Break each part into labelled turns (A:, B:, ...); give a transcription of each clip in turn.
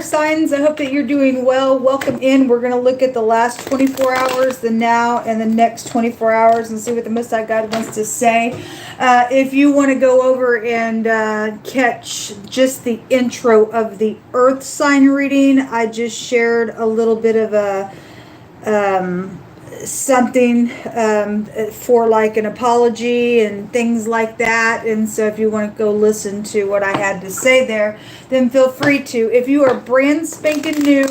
A: fire signs, I hope that you're doing well. Welcome in. We're going to look at the last 24 hours, the now, and the next 24 hours and see what the Most High God wants to say. If you want to go over and catch just the intro of the Earth sign reading, I just shared a little bit of a something for like an apology and things like that. And so if you want to go listen to what I had to say there, then feel free to. If you are brand spanking new,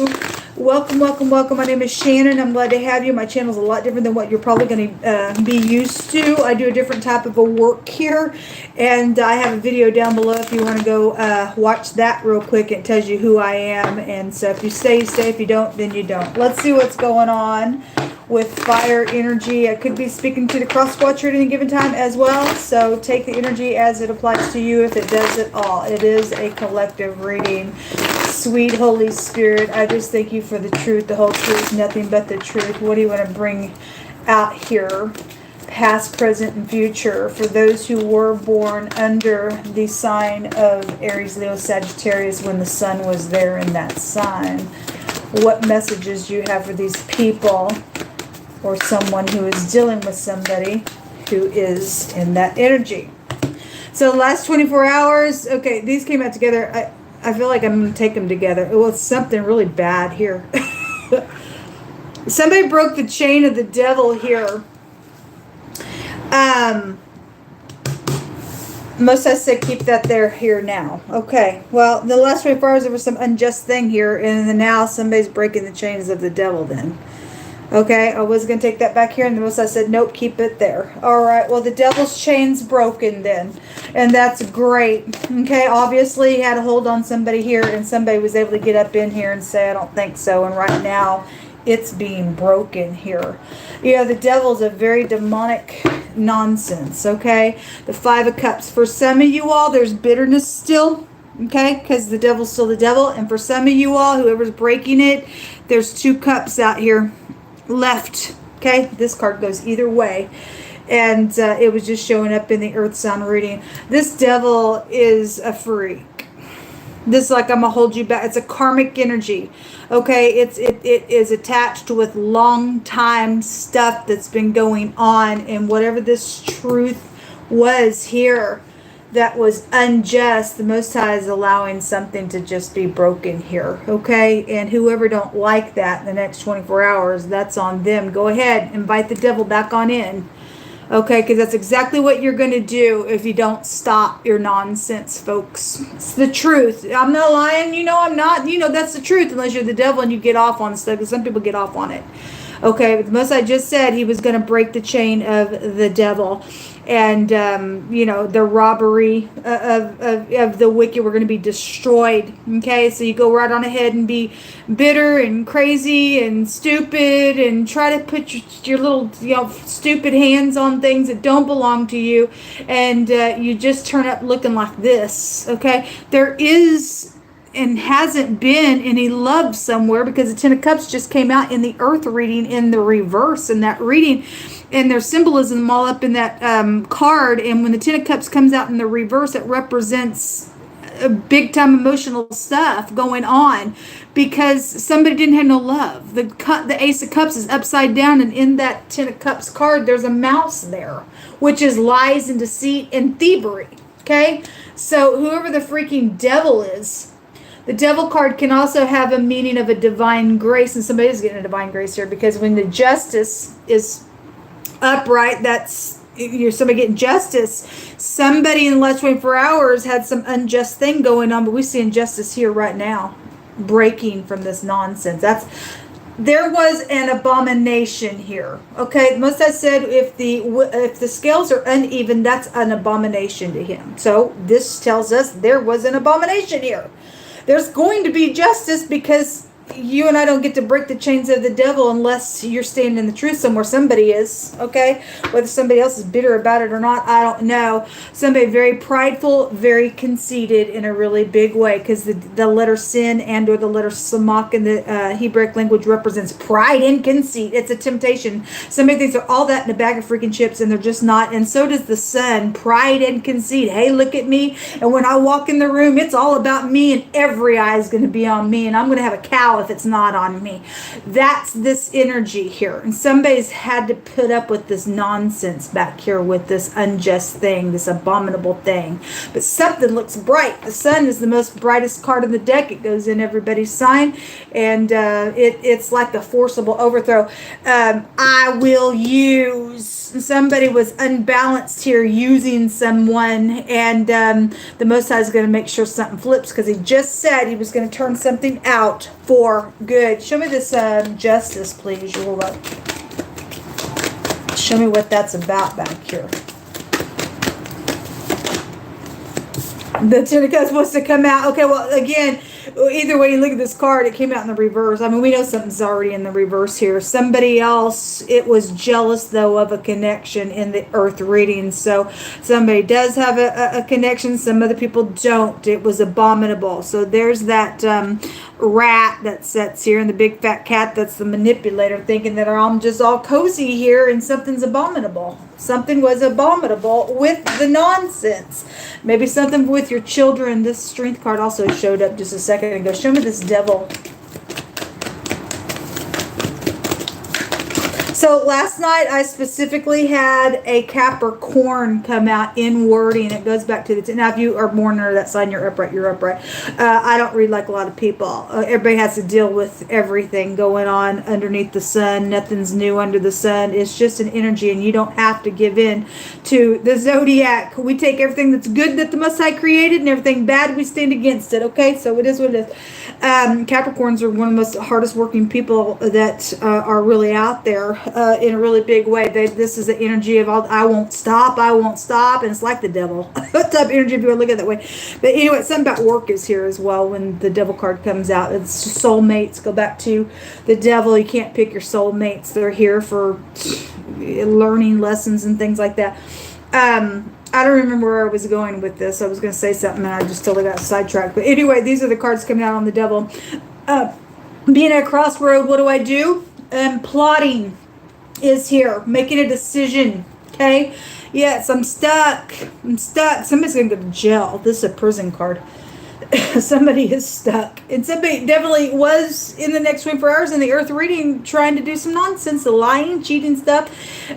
A: welcome, welcome, welcome. My name is Shannon. I'm glad to have you. My channel is a lot different than what you're probably going to be used to. I do a different type of a work here, and I have a video down below if you want to go watch that real quick. It tells you who I am, and so if you stay, you stay. If you don't, then you don't. Let's see what's going on with fire energy. I could be speaking to the cross watcher at any given time as well, so take the energy as it applies to you if it does at all. It is a collective reading. Sweet Holy Spirit, I just thank you for the truth, the whole truth, nothing but the truth. What do you want to bring out here? Past, present, and future for those who were born under the sign of Aries, Leo, Sagittarius when the sun was there in that sign. What messages do you have for these people or someone who is dealing with somebody who is in that energy? So last 24 hours, okay, these came out together. I feel like I'm going to take them together. Well, it's something really bad here. Somebody broke the chain of the devil here. Most I said keep that there here now. Okay, well, the last 24 hours there was some unjust thing here, and then now somebody's breaking the chains of the devil then. Okay, I was going to take that back here, and the most I said, nope, keep it there. All right, well, the devil's chain's broken then, and that's great. Okay, obviously he had a hold on somebody here, and somebody was able to get up in here and say, I don't think so, and right now it's being broken here. You know, the devil's a very demonic nonsense, okay? The Five of Cups. For some of you all, there's bitterness still, okay? Because the devil's still the devil, and for some of you all, whoever's breaking it, there's two cups out here left. Okay, this card goes either way, and it was just showing up in the earth sign reading. This devil is a freak. This is like, I'm gonna hold you back. It's a karmic energy. Okay, it is attached with long time stuff that's been going on, and whatever this truth was here that was unjust, the Most High is allowing something to just be broken here, okay? And whoever don't like that in the next 24 hours, that's on them. Go ahead, invite the devil back on in, okay? Because that's exactly what you're going to do if you don't stop your nonsense, folks. It's the truth. I'm not lying. You know I'm not. You know that's the truth unless you're the devil and you get off on stuff, because some people get off on it. Okay, but the Most I just said he was going to break the chain of the devil. And, you know, the robbery of the wicked were going to be destroyed. Okay, so you go right on ahead and be bitter and crazy and stupid and try to put your little, you know, stupid hands on things that don't belong to you. And you just turn up looking like this. Okay, there is and hasn't been any love somewhere, because the Ten of Cups just came out in the earth reading in the reverse in that reading, and there's symbolism all up in that card. And when the Ten of Cups comes out in the reverse, it represents big time emotional stuff going on, because somebody didn't have no love. The Ace of Cups is upside down, and in that Ten of Cups card there's a mouse there, which is lies and deceit and thievery. Okay, so whoever the freaking devil is, the devil card can also have a meaning of a divine grace, and somebody's getting a divine grace here, because when the justice is upright, that's, you're somebody getting justice. Somebody in the last 24 hours had some unjust thing going on, but we see injustice here right now, breaking from this nonsense. There was an abomination here. Okay, most I said, if the scales are uneven, that's an abomination to him. So this tells us there was an abomination here. There's going to be justice, because you and I don't get to break the chains of the devil unless you're standing in the truth somewhere. Somebody is, okay? Whether somebody else is bitter about it or not, I don't know. Somebody very prideful, very conceited in a really big way, because the letter sin and or the letter samak in the Hebrew language represents pride and conceit. It's a temptation. Somebody thinks they're all that in a bag of freaking chips, and they're just not. And so does the sun, pride and conceit. Hey, look at me. And when I walk in the room, it's all about me, and every eye is going to be on me, and I'm going to have a cow if it's not on me. That's this energy here. And somebody's had to put up with this nonsense back here with this unjust thing, this abominable thing. But something looks bright. The sun is the most brightest card in the deck. It goes in everybody's sign, and it's like the forcible overthrow. I will use. Somebody was unbalanced here using someone, and the Most High is going to make sure something flips, because he just said he was going to turn something out for good. Show me this justice, please. Show me what that's about back here. The Ten of Cups wants to come out. Okay, well, again, either way you look at this card, it came out in the reverse. I mean, we know something's already in the reverse here. Somebody else, it was jealous, though, of a connection in the earth reading. So somebody does have a connection. Some other people don't. It was abominable. So there's that rat that sits here, and the big fat cat that's the manipulator, thinking that I'm just all cozy here and something's abominable. Something was abominable with the nonsense. Maybe something with your children. This strength card also showed up just a second ago. Show me this devil. So last night I specifically had a Capricorn come out in wording. It goes back to the... Now if you are born under that sign, you're upright, you're upright. I don't read like a lot of people. Everybody has to deal with everything going on underneath the sun. Nothing's new under the sun. It's just an energy, and you don't have to give in to the zodiac. We take everything that's good that the Most High created, and everything bad, we stand against it, okay? So it is what it is. Capricorns are one of the most hardest working people that are really out there. In a really big way. This is the energy of all, I won't stop, and it's like the devil. What type of energy if you want to look at it that way? But anyway, something about work is here as well when the devil card comes out. It's soulmates. Go back to the devil. You can't pick your soulmates. They're here for learning lessons and things like that. I don't remember where I was going with this. I was going to say something and I just totally got sidetracked. But anyway, these are the cards coming out on the devil. Being at a crossroad, what do? Plotting is here, making a decision. Okay, yes, I'm stuck. Somebody's gonna go to jail. This is a prison card. Somebody is stuck, and somebody definitely was in the next 24 hours in the earth reading trying to do some nonsense, lying, cheating stuff.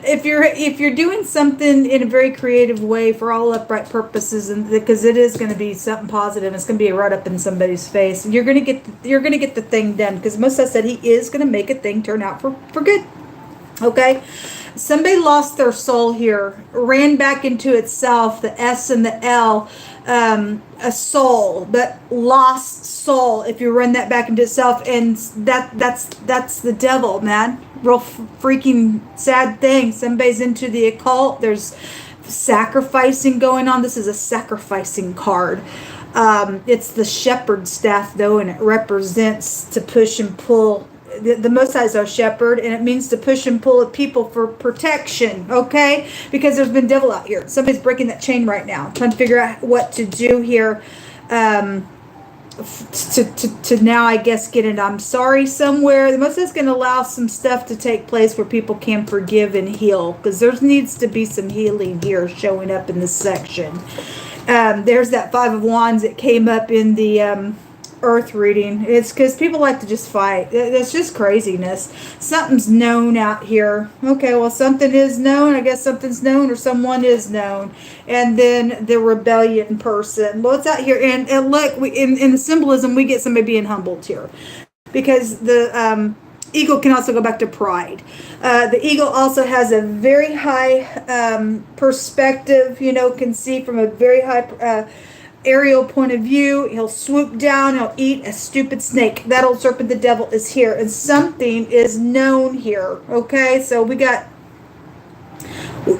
A: If you're doing something in a very creative way for all upright purposes, and because it is going to be something positive, it's going to be right up in somebody's face, you're going to get the thing done, because Moses said he is going to make a thing turn out for good. Okay, somebody lost their soul here, ran back into itself, the S and the L, a soul, but lost soul. If you run that back into itself, and that's the devil, man. Real freaking sad thing. Somebody's into the occult. There's sacrificing going on. This is a sacrificing card. It's the shepherd staff though, and it represents to push and pull. The Most High is our shepherd, and it means to push and pull at people for protection, okay? Because there's been devil out here. Somebody's breaking that chain right now, trying to figure out what to do here to now, I guess, get an I'm sorry somewhere. The Most High is going to allow some stuff to take place where people can forgive and heal, because there needs to be some healing here showing up in this section. There's that Five of Wands that came up in the... earth reading. It's because people like to just fight. It's just craziness. Something's known out here. Okay, well, something is known. I guess something's known, or someone is known. And then the rebellion person. Well, it's out here. And look, in the symbolism, we get somebody being humbled here, because the eagle can also go back to pride. The eagle also has a very high perspective, can see from a very high aerial point of view. He'll swoop down, he'll eat a stupid snake. That old serpent, the devil, is here, and something is known here. Okay, so we got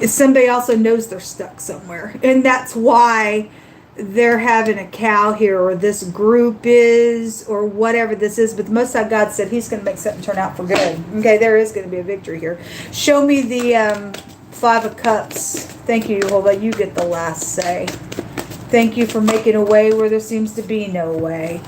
A: somebody also knows they're stuck somewhere, and that's why they're having a cow here, or this group is, or whatever this is, but the Most High God said he's going to make something turn out for good. Okay, there is going to be a victory here. Show me the 5 of Cups. Thank you, Jehovah. You get the last say. Thank you for making a way where there seems to be no way.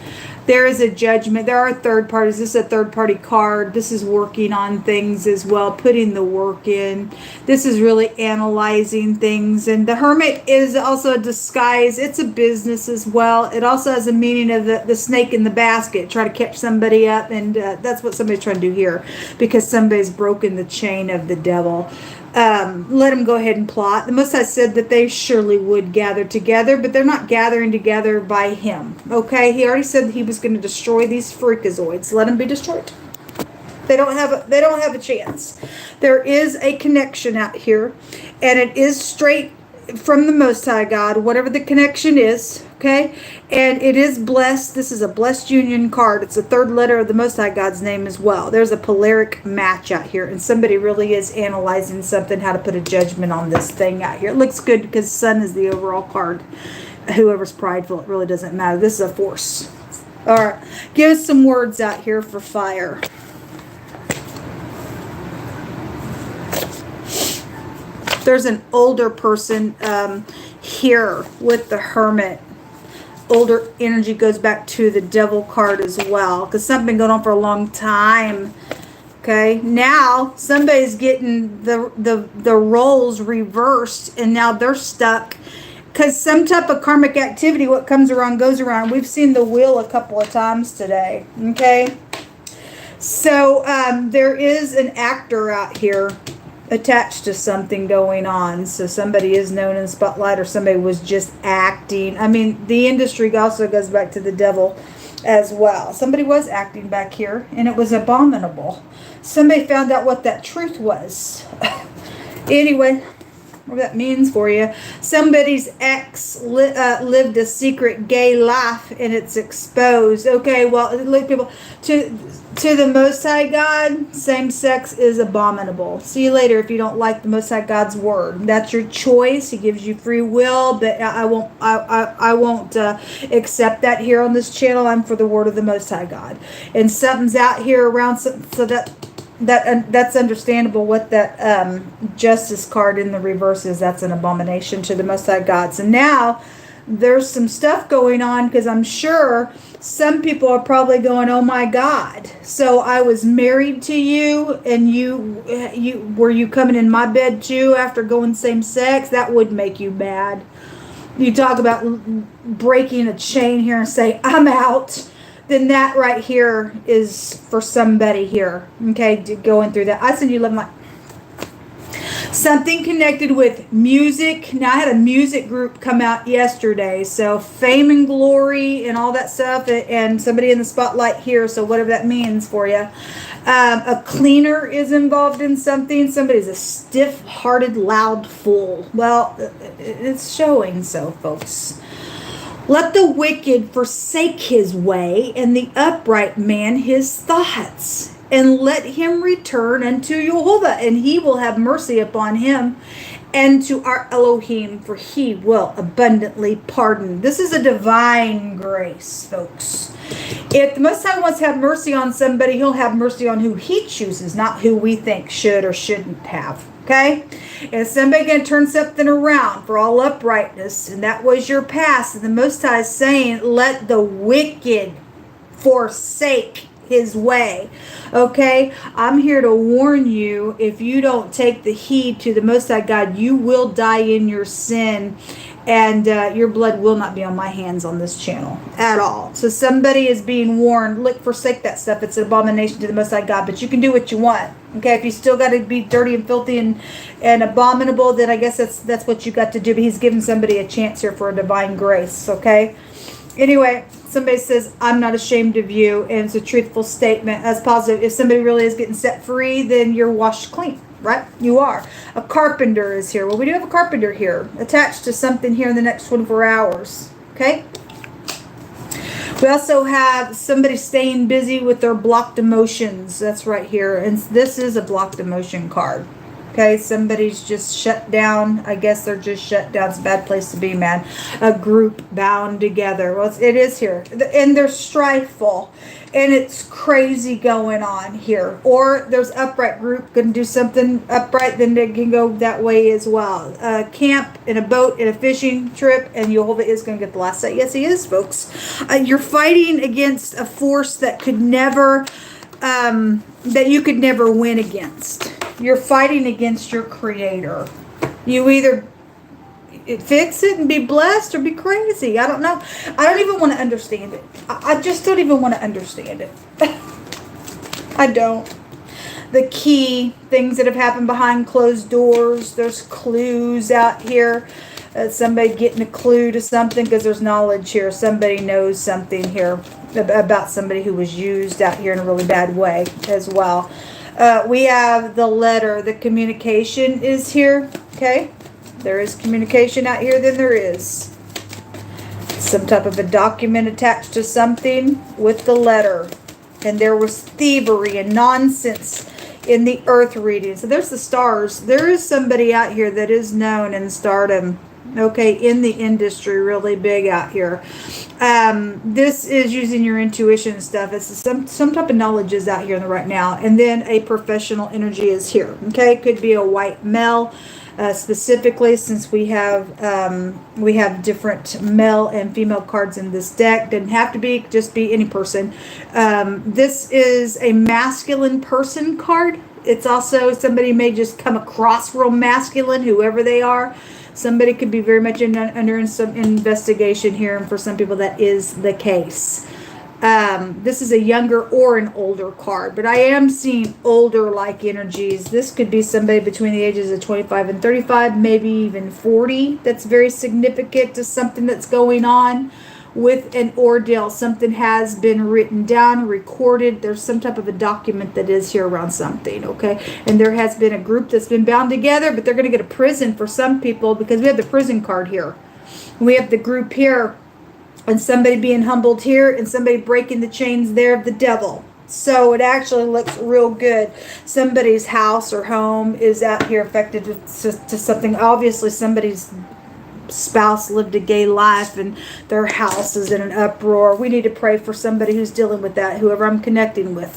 A: There is a judgment. There are third parties. This is a third party card. This is working on things as well, putting the work in. This is really analyzing things. And the Hermit is also a disguise. It's a business as well. It also has a meaning of the snake in the basket. Try to catch somebody up. And that's what somebody's trying to do here, because somebody's broken the chain of the devil. Let them go ahead and plot. The Most High said that they surely would gather together, but they're not gathering together by him. Okay, he already said that he was going to destroy these freakazoids. Let them be destroyed. They don't have a chance. There is a connection out here, and it is straight from the Most High God, whatever the connection is. Okay, and it is blessed. This is a blessed union card. It's the 3rd letter of the Most High God's name as well. There's a polaric match out here, and somebody really is analyzing something, how to put a judgment on this thing out here. It looks good because Sun is the overall card. Whoever's prideful, it really doesn't matter. This is a force. All right, give us some words out here for fire. There's an older person here with the Hermit. Older energy goes back to the Devil card as well, because something's been going on for a long time. Okay, now somebody's getting the roles reversed, and now they're stuck because some type of karmic activity, what comes around goes around. We've seen the wheel a couple of times today. Okay, so there is an actor out here attached to something going on. So somebody is known in the spotlight, or somebody was just acting. I mean, the industry also goes back to the devil as well. Somebody was acting back here, and it was abominable. Somebody found out what that truth was. Anyway, what that means for you. Somebody's ex lived a secret gay life, and it's exposed. Okay, well, look, people, to the Most High God, same sex is abominable. See you later if you don't like the Most High God's word. That's your choice. He gives you free will, but I won't accept that here on this channel. I'm for the word of the Most High God. And something's out here around, so that's understandable. What that Justice card in the reverse is, that's an abomination to the Most High God. So now there's some stuff going on, because I'm sure some people are probably going, oh my God, so I was married to you, and you were you coming in my bed too after going same sex? That would make you mad. You talk about breaking a chain here and say, I'm out. Then that right here is for somebody here. Okay, going through that. I send you love and light. Something connected with music. Now, I had a music group come out yesterday. So fame and glory and all that stuff. And somebody in the spotlight here. So whatever that means for you. A cleaner is involved in something. Somebody's a stiff-hearted, loud fool. Well, it's showing so, folks. Let the wicked forsake his way, and the upright man his thoughts. And let him return unto Jehovah, and he will have mercy upon him, and to our Elohim, for he will abundantly pardon. This is a divine grace, folks. If the Most High wants to have mercy on somebody, he'll have mercy on who he chooses, not who we think should or shouldn't have. Okay? Is somebody going to turn something around for all uprightness? And that was your past. And the Most High is saying, let the wicked forsake his way. Okay? I'm here to warn you, if you don't take the heed to the Most High God, you will die in your sin. And your blood will not be on my hands on this channel at all. So somebody is being warned, look, forsake that stuff. It's an abomination to the Most High God, but you can do what you want. Okay, if you still got to be dirty and filthy and abominable, then I guess that's what you got to do. But he's giving somebody a chance here for a divine grace, okay? Anyway, somebody says, I'm not ashamed of you, and it's a truthful statement. That's positive. If somebody really is getting set free, then you're washed clean. Right? You are. A carpenter is here. Well, we do have a carpenter here attached to something here in the next 24 hours. Okay? We also have somebody staying busy with their blocked emotions. That's right here. And this is a blocked emotion card. Okay, somebody's just shut down. I guess they're just shut down. It's a bad place to be, man. A group bound together. Well, it is here. And they're strifeful. And it's crazy going on here. Or there's upright group going to do something upright, then they can go that way as well. Camp in a boat in a fishing trip, and Jehovah is going to get the last say. Yes, he is, folks. You're fighting against a force that could never, that you could never win against. You're fighting against your creator. You either fix it and be blessed or be crazy. I don't know. I don't even want to understand it. I just don't even want to understand it. I don't. The key, things that have happened behind closed doors. There's clues out here. Somebody getting a clue to something because there's knowledge here. Somebody knows something here about somebody who was used out here in a really bad way as well. We have the letter. The communication is here. Okay. There is communication out here. Then there is some type of a document attached to something with the letter. And there was thievery and nonsense in the earth reading. So there's the stars. There is somebody out here that is known in stardom. Okay, in the industry, really big out here. This is using your intuition stuff. It's some type of knowledge is out here in the right now. And then a professional energy is here. Okay, could be a white male. Specifically, since we have different male and female cards in this deck. Doesn't have to be, just be any person. This is a masculine person card. It's also somebody may just come across real masculine, whoever they are. Somebody could be very much under some investigation here, and for some people that is the case. This is a younger or an older card, but I am seeing older like energies. This could be somebody between the ages of 25 and 35, maybe even 40. That's very significant to something that's going on with an ordeal. Something has been written down, recorded. There's some type of a document that is here around something, okay? And there has been a group that's been bound together, but they're going to get a prison for some people because we have the prison card here. We have the group here. And somebody being humbled here, and somebody breaking the chains there of the devil. So it actually looks real good. Somebody's house or home is out here affected to something. Obviously, somebody's spouse lived a gay life, and their house is in an uproar. We need to pray for somebody who's dealing with that, whoever I'm connecting with.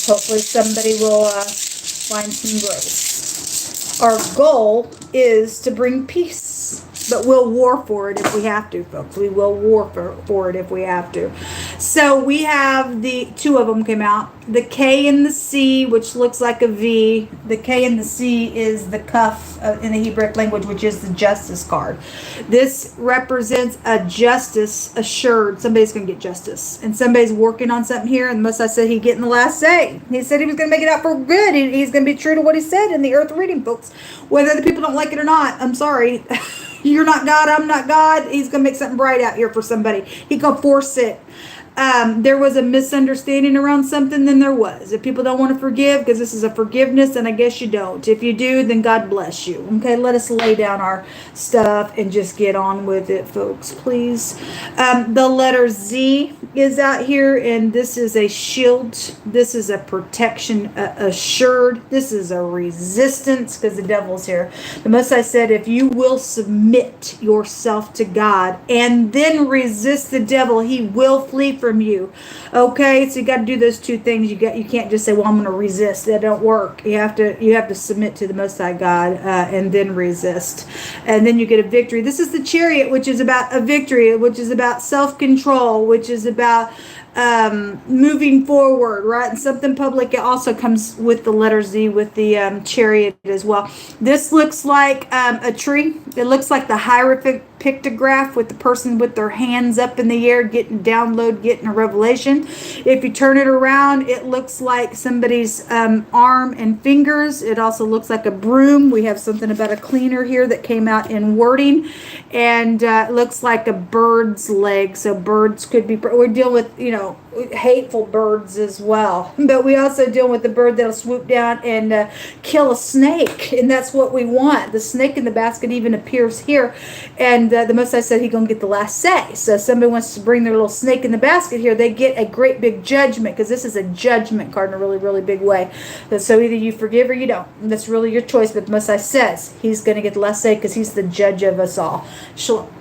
A: Hopefully, somebody will find some grace. Our goal is to bring peace. But we'll war for it if we have to, folks. We will war for it if we have to. So we have two of them came out. The K and the C, which looks like a V. The K and the C is the cuff in the Hebrew language, which is the justice card. This represents a justice assured. Somebody's going to get justice. And somebody's working on something here. And most I said he'd get in the last say. He said he was going to make it out for good. He's going to be true to what he said in the earth reading, folks. Whether the people don't like it or not, I'm sorry. You're not God, I'm not God. He's going to make something bright out here for somebody. He's going to force it. There was a misunderstanding around something, then there was. If people don't want to forgive, because this is a forgiveness, and I guess you don't. If you do, then God bless you. Okay, let us lay down our stuff and just get on with it, folks, please. The letter Z is out here, and this is a shield. This is a protection assured. This is a resistance, because the devil's here. The Most High said, if you will submit yourself to God and then resist the devil, he will flee from you. Okay, so you got to do those two things. You can't just say, well, I'm going to resist. That don't work. You have to submit to the Most High God and then resist, and then you get a victory. This is the Chariot, which is about a victory, which is about self-control, which is about moving forward, right? And something public. It also comes with the letter Z with the Chariot as well. This looks like a tree. It looks like the hieroglyphic pictograph with the person with their hands up in the air getting a revelation. If you turn it around, it looks like somebody's arm and fingers. It also looks like a broom. We have something about a cleaner here that came out in wording, and it looks like a bird's leg. So birds could be, we're dealing with, know, hateful birds as well. But we also deal with the bird that'll swoop down and kill a snake, and that's what we want. The snake in the basket even appears here, and the Most High said He's going to get the last say. So if somebody wants to bring their little snake in the basket here, they get a great big judgment, because this is a judgment card in a really, really big way. So either you forgive or you don't. That's really your choice, but the Most High says He's going to get the last say because He's the judge of us all. Shalom.